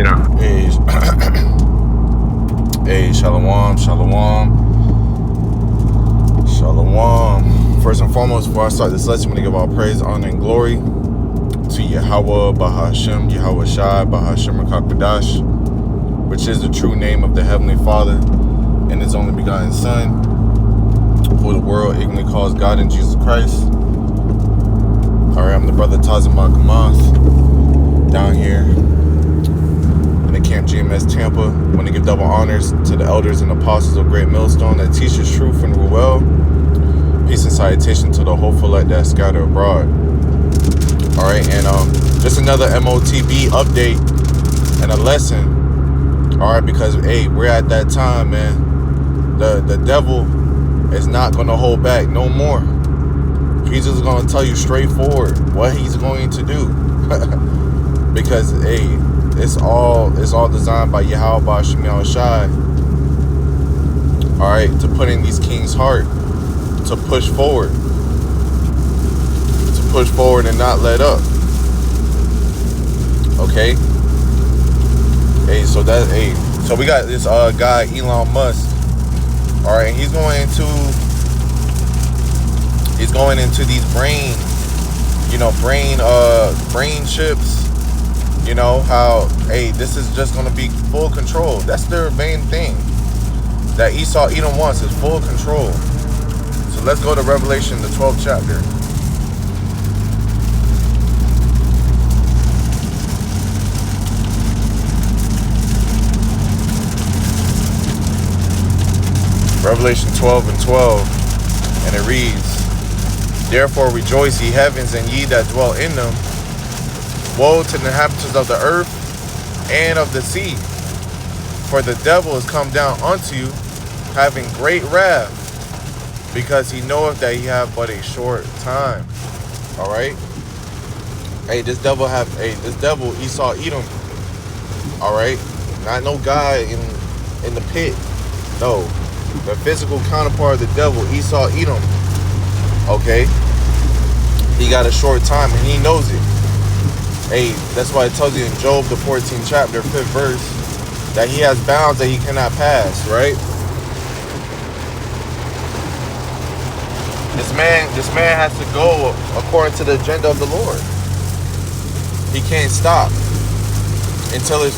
Hey, hey, shalom, shalom. First and foremost, before I start this lesson, I'm going to give all praise, honor, and glory to Yahweh, Bahashem, Yahweh Shai, Bahashem Rakakadash, which is the true name of the Heavenly Father and His only begotten Son, who the world ignorantly calls God in Jesus Christ. Alright, I'm the brother Tazim Kamath, down here in the Camp GMS Tampa. I want to give double honors to the elders and apostles of Great Millstone that teach us truth and rule well. Peace and salutation to the hopeful that scatter abroad. Alright, and just another MOTB update and a lesson. Alright, because hey, we're at that time, man. The devil is not going to hold back no more. He's just going to tell you straightforward what he's going to do. Because hey, it's all designed by Yahweh Bahashem Shai. Alright, to put in these kings' heart to push forward. To push forward and not let up. Okay? Hey, so we got this guy Elon Musk. Alright, and he's going into these brain chips. You know how, hey, this is just going to be full control. That's their main thing that Esau Edom wants, is full control. So let's go to Revelation, the 12th chapter. Revelation 12:12, and it reads, "Therefore rejoice, ye heavens, and ye that dwell in them. Woe to the inhabitants of the earth and of the sea, for the devil is come down unto you, having great wrath, because he knoweth that he have but a short time." All right. Hey, this devil Esau Edom. All right, not no guy in the pit. No, the physical counterpart of the devil, Esau Edom. Okay, he got a short time and he knows it. Hey, that's why it tells you in Job, the 14th chapter, 5th verse, that he has bounds that he cannot pass, right? This man has to go according to the agenda of the Lord. He can't stop until it's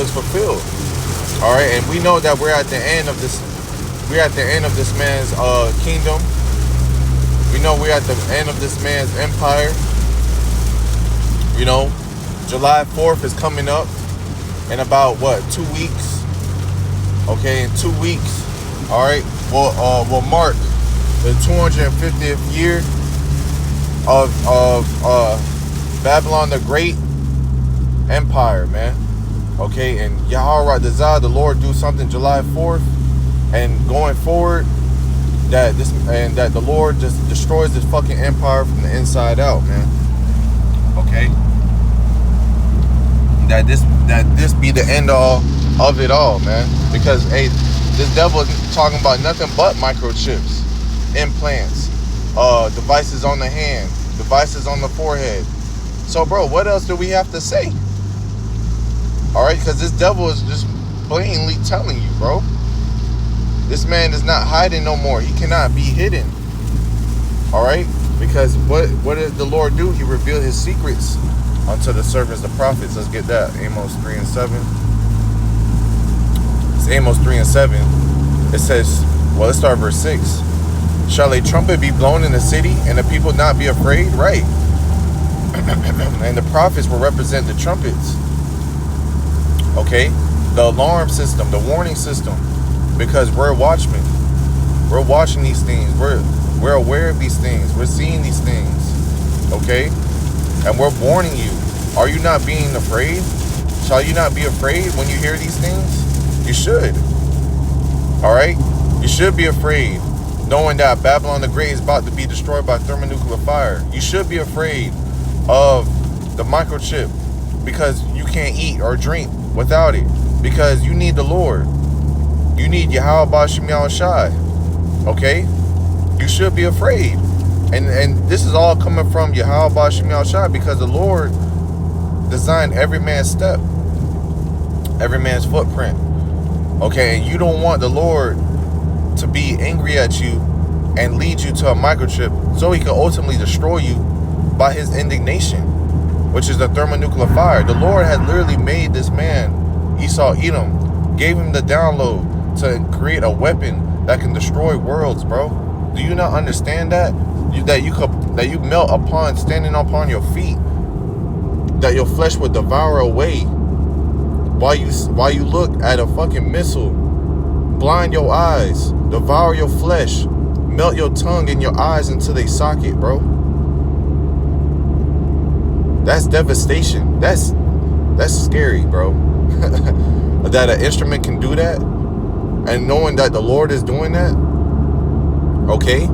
fulfilled. All right, and we know that we're at the end of this. We're at the end of this man's kingdom. We know we're at the end of this man's empire. You know, July 4th is coming up in about, 2 weeks? Okay, in 2 weeks, all right, we'll mark the 250th year of Babylon the Great Empire, man. Okay, and Yahweh desire the Lord do something July 4th, and going forward, that the Lord just destroys this fucking empire from the inside out, man. Okay. That this be the end all of it all, man. Because hey, this devil is talking about nothing but microchips, implants, devices on the hand, devices on the forehead. So, bro, what else do we have to say? All right, because this devil is just blatantly telling you, bro. This man is not hiding no more. He cannot be hidden. All right, because what did the Lord do? He revealed His secrets unto the servants, the prophets. Let's get that. Amos 3:7. It's Amos 3:7. It says, well, let's start verse 6. "Shall a trumpet be blown in the city, and the people not be afraid?" Right. And the prophets will represent the trumpets. Okay. The alarm system, the warning system. Because we're watchmen. We're watching these things. We're aware of these things. We're seeing these things. Okay. And we're warning you. Are you not being afraid? Shall you not be afraid when you hear these things? You should. Alright? You should be afraid, knowing that Babylon the Great is about to be destroyed by thermonuclear fire. You should be afraid of the microchip, because you can't eat or drink without it. Because you need the Lord. You need Yahweh Bahashem Shai. Okay? You should be afraid. And this is all coming from Yahweh Bahashem Shai, because the Lord designed every man's step. every man's footprint. Okay, and you don't want the Lord to be angry at you and lead you to a microchip so he can ultimately destroy you by his indignation, which is the thermonuclear fire. The Lord had literally made this man, Esau Edom, gave him the download to create a weapon that can destroy worlds, bro. Do you not understand that? That you melt upon standing upon your feet, that your flesh would devour away while you look at a fucking missile, blind your eyes, devour your flesh, melt your tongue and your eyes until they socket, bro. That's devastation. That's scary, bro. That an instrument can do that, and knowing that the Lord is doing that. Okay.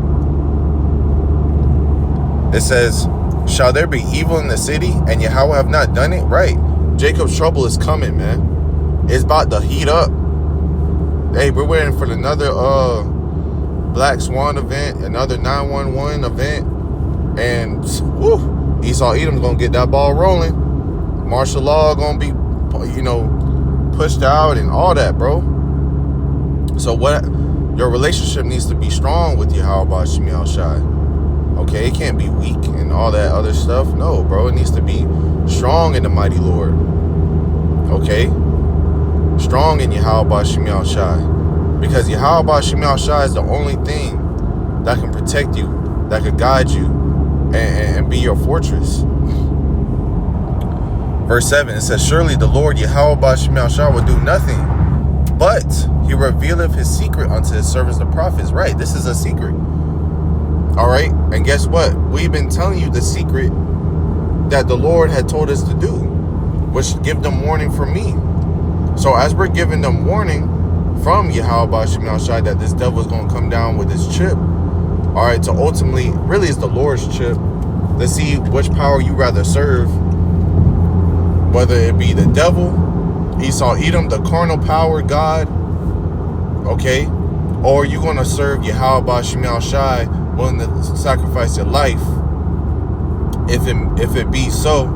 It says, shall there be evil in the city and Yahweh have not done it? Right. Jacob's trouble is coming, man. It's about to heat up. Hey, we're waiting for another Black Swan event, another 911 event, and whew, Esau Edom's gonna get that ball rolling. Martial law gonna be, pushed out and all that, bro. So what? Your relationship needs to be strong with Yahweh Shemi Al Shai. Okay, it can't be weak and all that other stuff. No, bro, it needs to be strong in the mighty Lord. Okay, strong in Yahweh Shemi Al Shai, because Yahweh Shemi Al Shai is the only thing that can protect you, that could guide you, and be your fortress. Verse 7, it says, surely the Lord Yahweh Shemi Al Shai will do nothing, but he revealeth his secret unto his servants the prophets. Right, this is a secret. All right, and guess what? We've been telling you the secret that the Lord had told us to do, which give them warning from me. So as we're giving them warning from Yahweh Shemi Al Shai that this devil is going to come down with his chip, all right, to ultimately, really it's the Lord's chip, to see which power you rather serve, whether it be the devil, Esau Edom, the carnal power God, okay, or you're going to serve Yahweh Shemi Al Shai, willing to sacrifice your life, if it be so,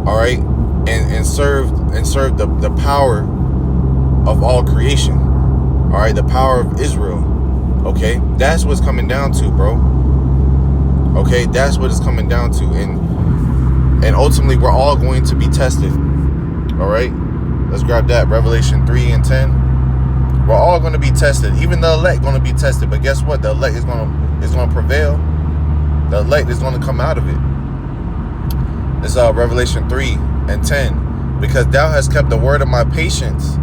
all right, and serve the power of all creation, all right, the power of Israel. Okay, that's what's coming down to, bro. Okay, that's what it's coming down to, and ultimately we're all going to be tested. All right, let's grab that. Revelation 3 and 10. We're all going to be tested. Even the elect going to be tested. But guess what? The elect is going to prevail. The elect is going to come out of it. It's Revelation 3 and 10. Because thou hast kept the word of my patience,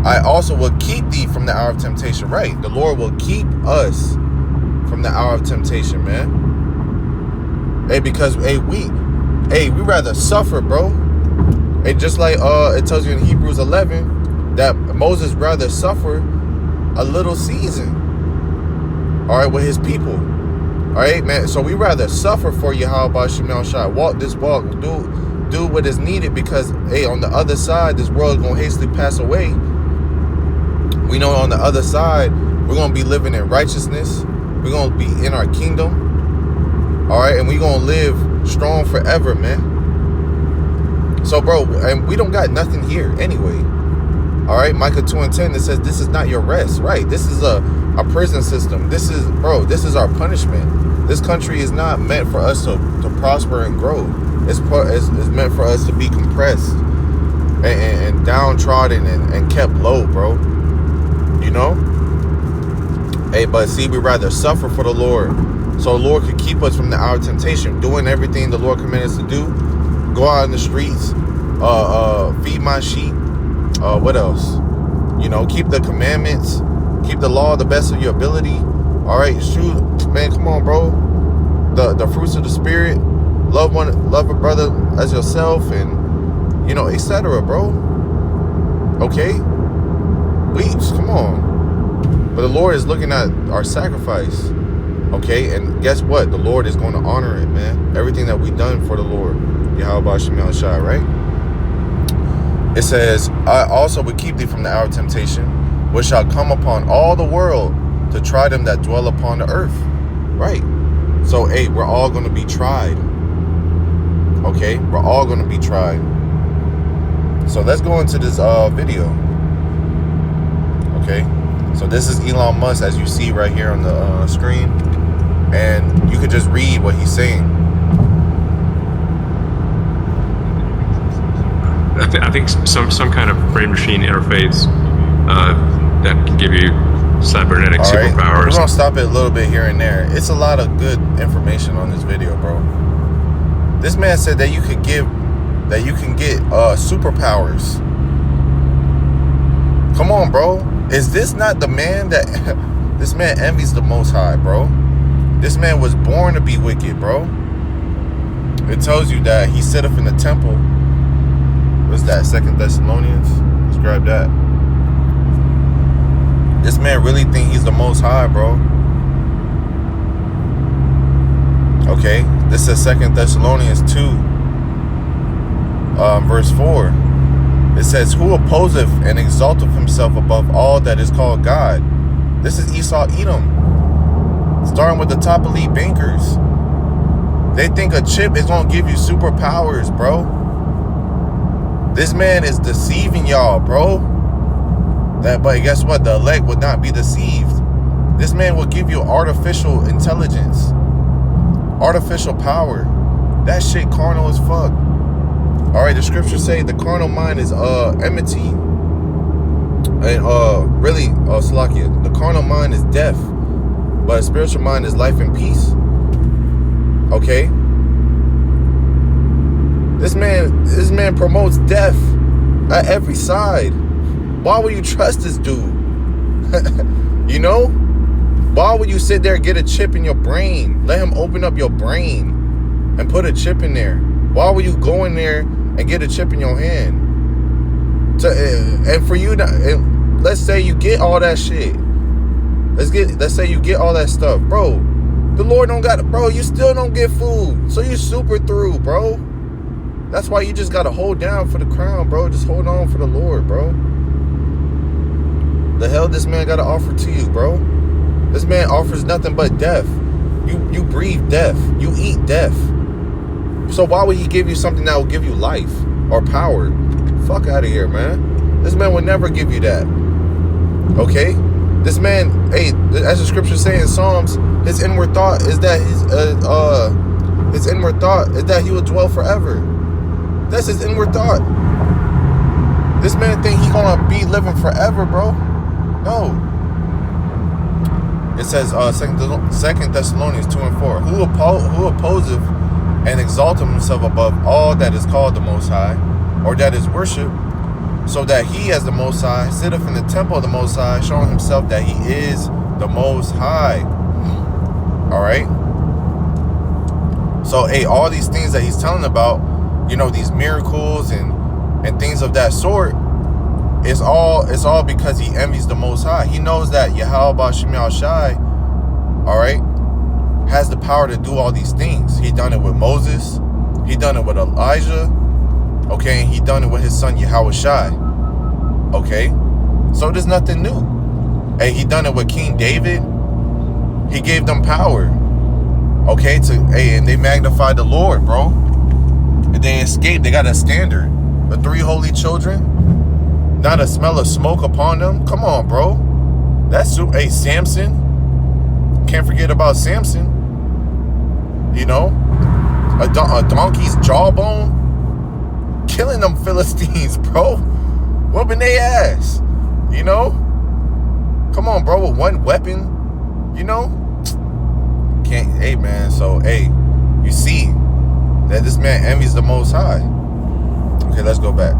I also will keep thee from the hour of temptation. Right. The Lord will keep us from the hour of temptation, man. Hey, because we rather suffer, bro. Hey, just like it tells you in Hebrews 11 that Moses rather suffer a little season, all right, with his people, all right, man. So we rather suffer for Yahweh Shemi Al Shai, walk this walk, do what is needed, because hey, on the other side, this world is gonna hastily pass away. We know on the other side we're gonna be living in righteousness, we're gonna be in our kingdom, all right, and we're gonna live strong forever, man. So bro, and we don't got nothing here anyway. All right, Micah 2 and 10, it says this is not your rest. Right, this is a prison system. This is our punishment. This country is not meant for us to prosper and grow. It's meant for us to be compressed and downtrodden and kept low, bro. You know? Hey, but see, we rather suffer for the Lord, so the Lord could keep us from the hour of temptation, doing everything the Lord commanded us to do. Go out in the streets, feed my sheep. What else? Keep the commandments, keep the law the best of your ability. All right, shoot, man, come on, bro. The fruits of the spirit, love a brother as yourself, and etc., bro. Okay, come on. But the Lord is looking at our sacrifice. Okay, and guess what? The Lord is going to honor it, man. Everything that we've done for the Lord, Yahweh Shemi Al Shai, right? It says, I also will keep thee from the hour of temptation, which shall come upon all the world to try them that dwell upon the earth. Right. So, hey, we're all going to be tried. Okay? We're all going to be tried. So let's go into this video. Okay, so this is Elon Musk, as you see right here on the screen, and you could just read what he's saying. I think some kind of brain machine interface that can give you cybernetic superpowers. We're gonna stop it a little bit here and there. It's a lot of good information on this video, bro. This man said that you can get superpowers. Come on, bro. Is this not the man that this man envies the Most High, bro? This man was born to be wicked, bro. It tells you that he set up in the temple. What's that? 2 Thessalonians. Let's grab that. This man really think he's the Most High, bro. Okay, this is 2 Thessalonians 2, verse 4. It says, "Who opposeth and exalteth himself above all that is called God?" This is Esau Edom, starting with the top elite bankers. They think a chip is gonna give you superpowers, bro. This man is deceiving y'all, bro. But guess what? The elect would not be deceived. This man will give you artificial intelligence, artificial power. That shit carnal as fuck. All right, the scriptures say the carnal mind is enmity, and really, Salakia, the carnal mind is death, but a spiritual mind is life and peace. Okay. This man promotes death at every side. Why would you trust this dude? You know? Why would you sit there and get a chip in your brain? Let him open up your brain and put a chip in there. Why would you go in there and get a chip in your hand? And for you to, let's say you get all that shit. Let's say you get all that stuff, bro. The Lord don't got it, bro. You still don't get food, so you super through, bro. That's why you just gotta hold down for the crown, bro. Just hold on for the Lord, bro. The hell this man gotta offer to you, bro? This man offers nothing but death. You breathe death. You eat death. So why would he give you something that will give you life or power? Fuck out of here, man. This man would never give you that. Okay? This man, hey, as the scriptures say in Psalms, his inward thought is that he will dwell forever. That's his inward thought. This man think he gonna be living forever, bro. No. It says 2 Thessalonians 2 and 4. Who opposeth and exalteth himself above all that is called the Most High, or that is worship, so that he as the Most High sitteth in the temple of the Most High, showing himself that he is the Most High. Alright? So, hey, all these things that he's telling about, you know, these miracles and things of that sort, it's all because he envies the Most High. He knows that Yahweh Ba'Shem Yahushai, all right, has the power to do all these things. He done it with Moses. He done it with Elijah. Okay, and he done it with his son Yahushai. Okay, so there's nothing new. Hey, he done it with King David. He gave them power. Okay, and they magnified the Lord, bro. And they escaped. They got a standard. The 3 holy children. Not a smell of smoke upon them. Come on, bro. That's hey, Samson. Can't forget about Samson. You know, a donkey's jawbone, killing them Philistines, bro. Whooping their ass. You know. Come on, bro. With one weapon. You know. Can't. Hey, man. So, hey, you see that this man envies the Most High. Okay, let's go back.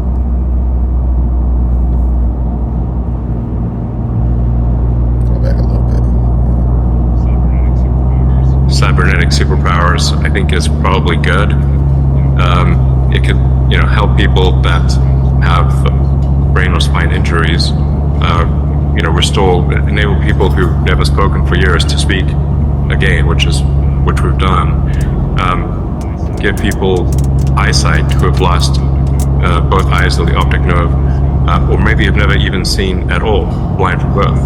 Cybernetic superpowers, I think, is probably good. It could, you know, help people that have brain or spine injuries. You know, enable people who've never spoken for years to speak again, which we've done. Give people eyesight who have lost both eyes of the optic nerve, or maybe have never even seen at all, blind for birth.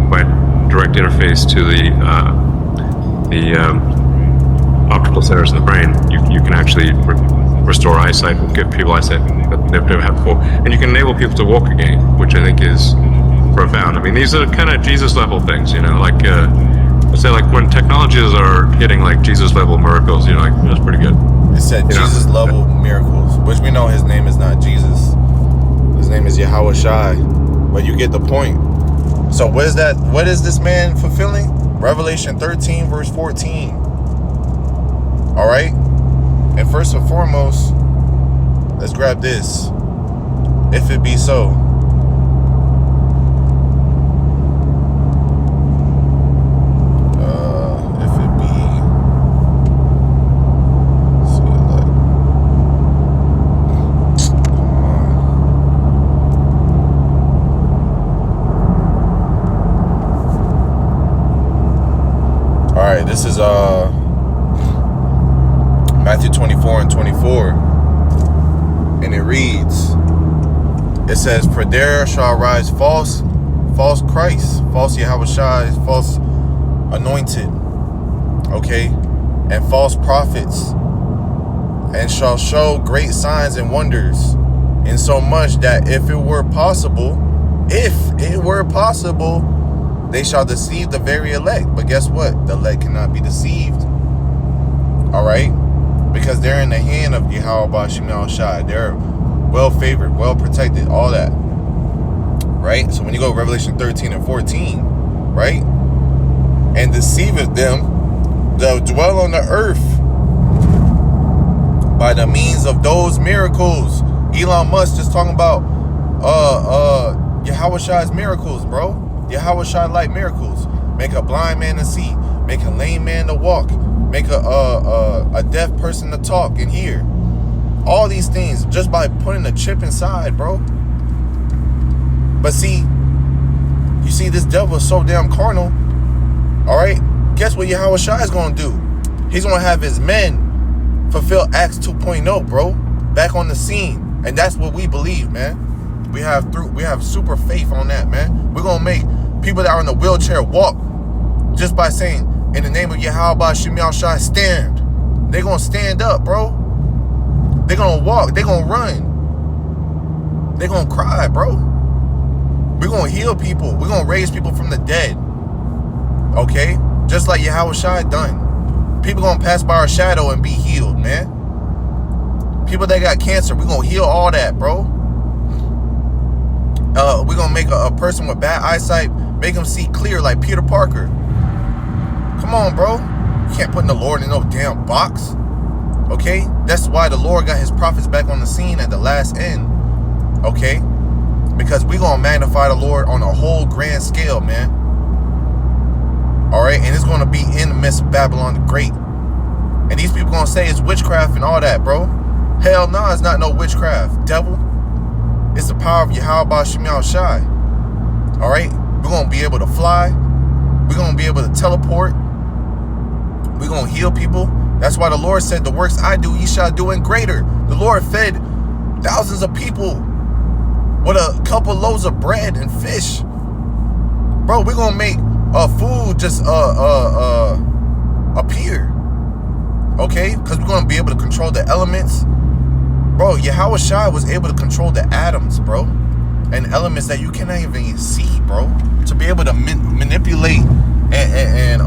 By direct interface to the optical centers in the brain, you can actually restore eyesight, give people eyesight that they never had before, and you can enable people to walk again, which I think is profound. I mean, these are kind of Jesus level things, you know, like let's say like when technologies are hitting like Jesus level miracles, you know, like that's pretty good. It said Jesus level miracles, which we know his name is not Jesus. His name is Yahweh Shai. But you get the point. So what is that? What is this man fulfilling? Revelation 13 verse 14. All right. And first and foremost, let's grab this. If it be so. If it be. Let's see, like. Come on. All right. This is Matthew 24 and 24, and it reads, it says, for there shall rise false Christ, false Yahweh Shai, false anointed, okay, and false prophets, and shall show great signs and wonders, in so much that if it were possible, they shall deceive the very elect. But guess what? The elect cannot be deceived. All right? Because they're in the hand of Yahweh Ba'Shem Shai. They're well favored, well protected, all that. Right? So when you go to Revelation 13 and 14, right? And deceiveth them that dwell on the earth by the means of those miracles. Elon Musk just talking about Yahweh Shai's miracles, bro. Yahweh Shai like miracles. Make a blind man to see, make a lame man to walk, make a deaf person to talk and hear. All these things just by putting a chip inside, bro. But see, you see, this devil is so damn carnal. All right, guess what Yahweh Shai is gonna do? He's gonna have his men fulfill Acts 2.0, bro, back on the scene, and that's what we believe, man. We have super faith on that, man. We're gonna make people that are in the wheelchair walk just by saying, in the name of Yahweh Ba'Shem Shai, stand. They're gonna stand up, bro. They're gonna walk. They're gonna run. They're gonna cry, bro. We're gonna heal people. We're gonna raise people from the dead. Okay? Just like Yahweh Shai done. People gonna pass by our shadow and be healed, man. People that got cancer, we're gonna heal all that, bro. We're gonna make a person with bad eyesight, make them see clear like Peter Parker. Come on, bro. You can't put the Lord in no damn box. Okay? That's why the Lord got his prophets back on the scene at the last end. Okay? Because we're going to magnify the Lord on a whole grand scale, man. Alright? And it's going to be in the midst of Babylon the Great. And these people going to say it's witchcraft and all that, bro. Hell no, it's not no witchcraft. Devil. It's the power of Yahweh Ba'Shem Shai. Alright? We're going to be able to fly. We're going to be able to teleport. We're going to heal people. That's why the Lord said, the works I do, ye shall do and greater. The Lord fed thousands of people with a couple loaves of bread and fish. Bro, we're going to make food just appear. Okay? Because we're going to be able to control the elements. Bro, Yahweh Shai was able to control the atoms, bro. And elements that you cannot even see, bro. To be able to manipulate and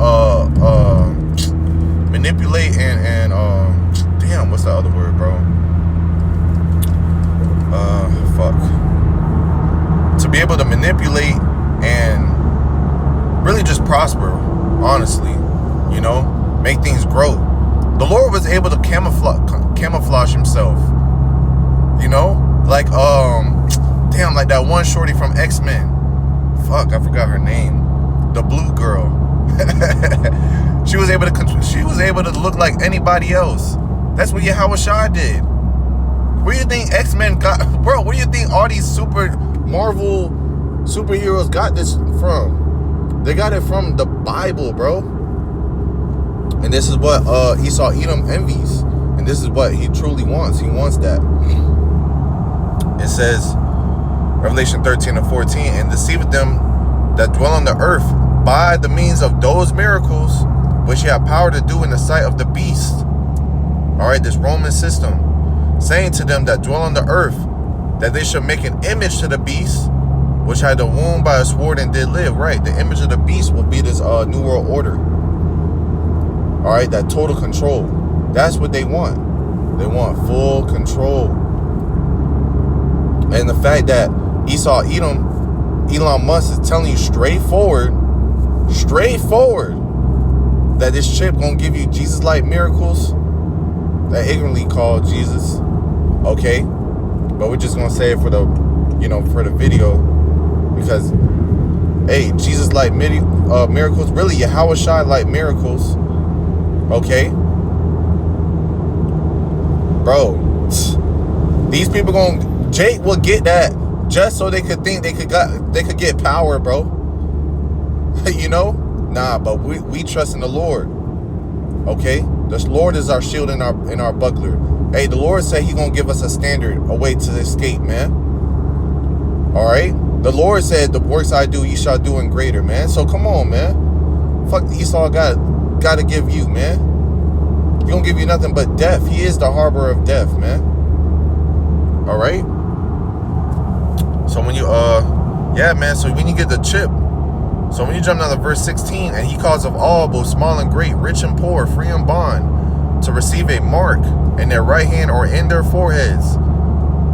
damn, what's the other word, bro? To be able to manipulate and really just prosper, honestly, you know, make things grow. The Lord was able to camouflage himself, you know, like damn, like that one shorty from X-Men. Fuck, I forgot her name. The blue girl. She was able to look like anybody else. That's what Yahweh Shai did. Where do you think X-Men got, bro? Where do you think all these super Marvel superheroes got this from? They got it from the Bible, bro. And this is what Esau Edom envies. And this is what he truly wants. He wants that. It says, Revelation 13 and 14, and deceiveth them that dwell on the earth by the means of those miracles which he had power to do in the sight of the beast. All right, this Roman system, saying to them that dwell on the earth, that they should make an image to the beast, which had the wound by a sword and did live. Right, the image of the beast will be this new world order. All right, that total control. That's what they want. They want full control. And the fact that Esau Edom, Elon Musk is telling you straightforward, that this chip gonna give you Jesus-like miracles that ignorantly called Jesus. Okay, but we're just gonna say it for the, for the video, because hey, Jesus-like miracles, really Yahweh Shai-like miracles. Okay, bro, these people Jake will get that just so they could think they could get power, bro. Nah, but we trust in the Lord. Okay, the Lord is our shield and our buckler. Hey, the Lord said He gonna give us a standard, a way to escape, man. All right, the Lord said, "The works I do, you shall do in greater," man. So come on, man. Fuck Esau, gotta give you, man. He gonna give you nothing but death. He is the harbor of death, man. All right. So when you so when you get the chip, so when you jump down to verse 16, and he calls of all, both small and great, rich and poor, free and bond, to receive a mark in their right hand or in their foreheads,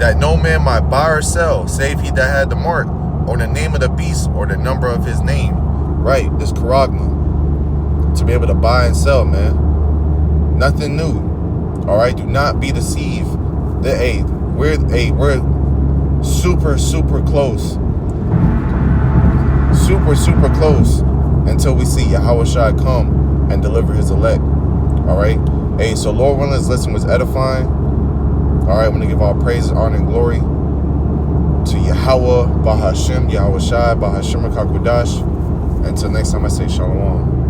that no man might buy or sell, save he that had the mark, or the name of the beast, or the number of his name. Right, this charagma, to be able to buy and sell, man. Nothing new. All right, do not be deceived. We're super close. Super close until we see Yahweh Shai come and deliver His elect. All right. Hey, so Lord willing, this lesson was edifying. All right, I'm gonna give all praises, honor, and glory to Yahweh, Bahashem, Yahweh Shai, Bahashem Kakwadash. Until next time, I say Shalom.